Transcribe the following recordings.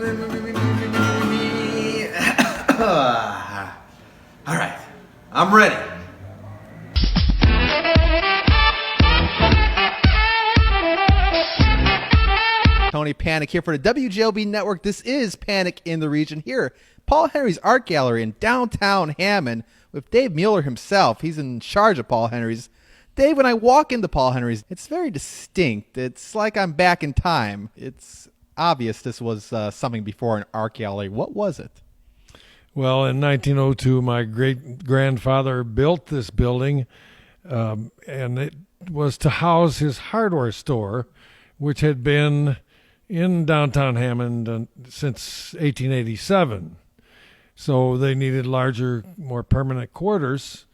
All right, I'm ready. Tony Panek here for the WJLB Network. This is Panek in the Region here. Paul Henry's Art Gallery in downtown Hammond with Dave Mueller himself. He's in charge of Paul Henry's. Dave, when I walk into Paul Henry's, it's very distinct. It's like I'm back in time. It's obvious this was something before an art gallery. What was it? Well, in 1902, my great-grandfather built this building, and it was to house his hardware store, which had been in downtown Hammond since 1887. So they needed larger, more permanent quarters.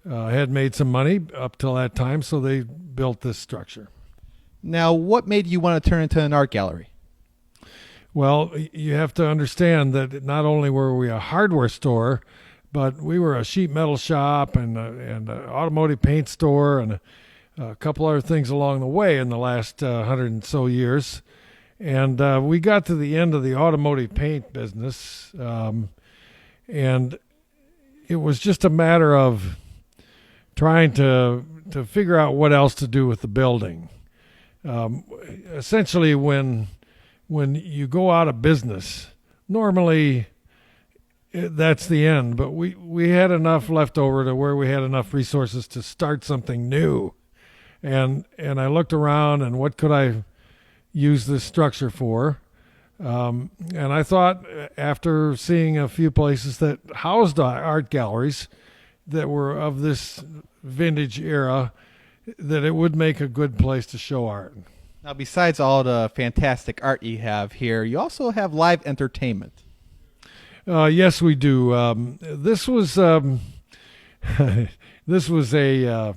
Had made some money up till that time, so they built this structure. Now, what made you want to turn it into an art gallery? Well, you have to understand that not only were we a hardware store, but we were a sheet metal shop and an automotive paint store and a couple other things along the way in the last 100 and so years. And we got to the end of the automotive paint business, and it was just a matter of trying to figure out what else to do with the building. Essentially, when you go out of business, normally that's the end. But we had enough left over to where we had enough resources to start something new. And I looked around and what could I use this structure for? And I thought, after seeing a few places that housed art galleries that were of this vintage era, that it would make a good place to show art. Now, besides all the fantastic art you have here, you also have live entertainment. Yes, we do. This was this was a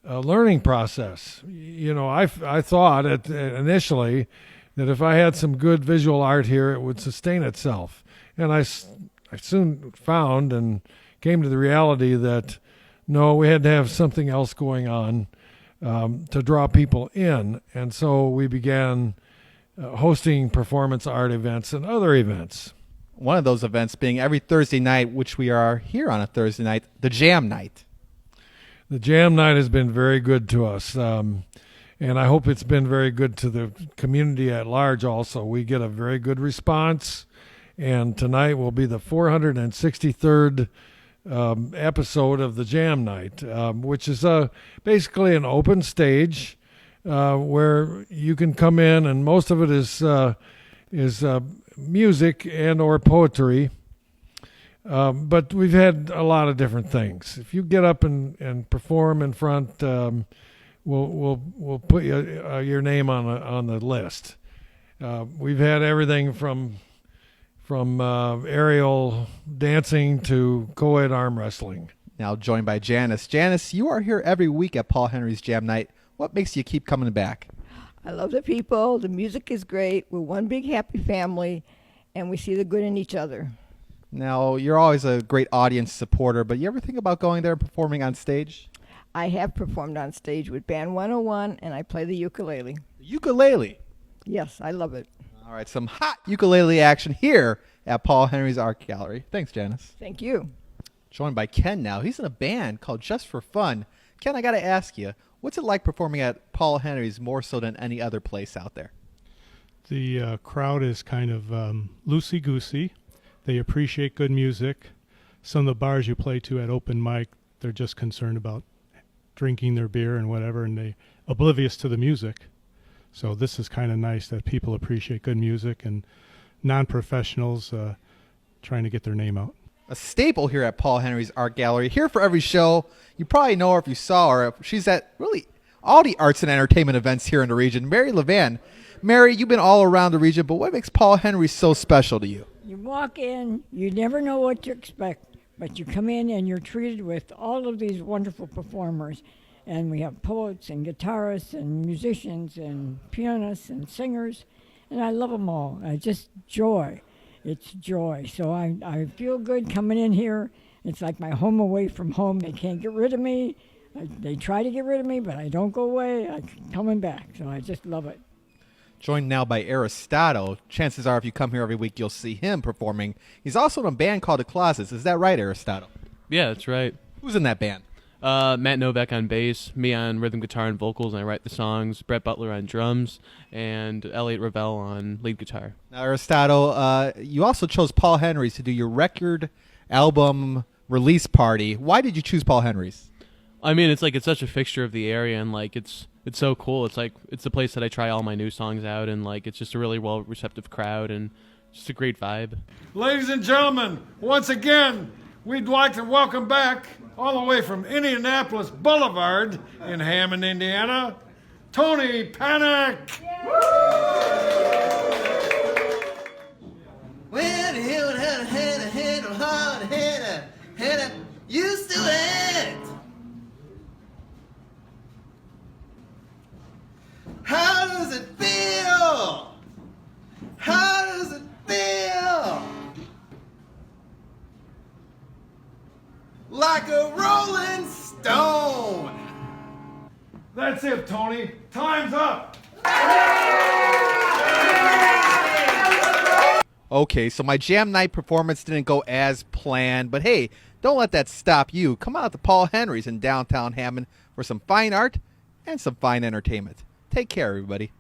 learning process. You know, I thought initially that if I had some good visual art here, it would sustain itself. And I soon found and came to the reality that, no, we had to have something else going on to draw people in. And so we began hosting performance art events and other events. One of those events being every Thursday night, which we are here on a Thursday night, the Jam Night. The Jam Night has been very good to us, and I hope it's been very good to the community at large also. We get a very good response, and tonight will be the 463rd episode of the Jam Night, which is basically an open stage where you can come in, and most of it is music and or poetry. But we've had a lot of different things. If you get up and perform in front, we'll put your name on the list. We've had everything from aerial dancing to co-ed arm wrestling. Now joined by Janice. Janice, you are here every week at Paul Henry's Jam Night. What makes you keep coming back? I love the people. The music is great. We're one big happy family, and we see the good in each other. Now, you're always a great audience supporter, but you ever think about going there and performing on stage? I have performed on stage with Band 101, and I play the ukulele. The ukulele? Yes, I love it. All right, some hot ukulele action here at Paul Henry's Art Gallery. Thanks, Janice. Thank you. Joined by Ken now. He's in a band called Just for Fun. Ken, I got to ask you, what's it like performing at Paul Henry's more so than any other place out there? The crowd is kind of loosey-goosey. They appreciate good music. Some of the bars you play to at open mic, they're just concerned about drinking their beer and whatever, and they oblivious to the music. So this is kind of nice that people appreciate good music and non-professionals trying to get their name out. A staple here at Paul Henry's Art Gallery, here for every show. You probably know her if you saw her. She's at really all the arts and entertainment events here in the region. Mary Levan. Mary, you've been all around the region, but what makes Paul Henry so special to you? You walk in, you never know what to expect, but you come in and you're treated with all of these wonderful performers. And we have poets and guitarists and musicians and pianists and singers, and I love them all. Just joy. It's joy. So I feel good coming in here. It's like my home away from home. They can't get rid of me. They try to get rid of me, but I don't go away. I'm coming back, so I just love it. Joined now by Aristotle. Chances are if you come here every week, you'll see him performing. He's also in a band called The Closets. Is that right, Aristotle? Yeah, that's right. Who's in that band? Matt Novak on bass, me on rhythm guitar and vocals, and I write the songs. Brett Butler on drums, and Elliot Ravel on lead guitar. Now, Aristotle, you also chose Paul Henry's to do your record album release party. Why did you choose Paul Henry's? I mean, it's such a fixture of the area, and it's so cool. It's the place that I try all my new songs out, and it's just a really well receptive crowd, and just a great vibe. Ladies and gentlemen, once again, we'd like to welcome back, all the way from Indianapolis Boulevard in Hammond, Indiana, Tony Panek. When he would had a hard head, used to act. How does it feel? How does it feel? Like a rolling stone. That's it, Tony. Time's up. Okay, so my jam night performance didn't go as planned, but hey, don't let that stop you. Come out to Paul Henry's in downtown Hammond for some fine art and some fine entertainment. Take care, everybody.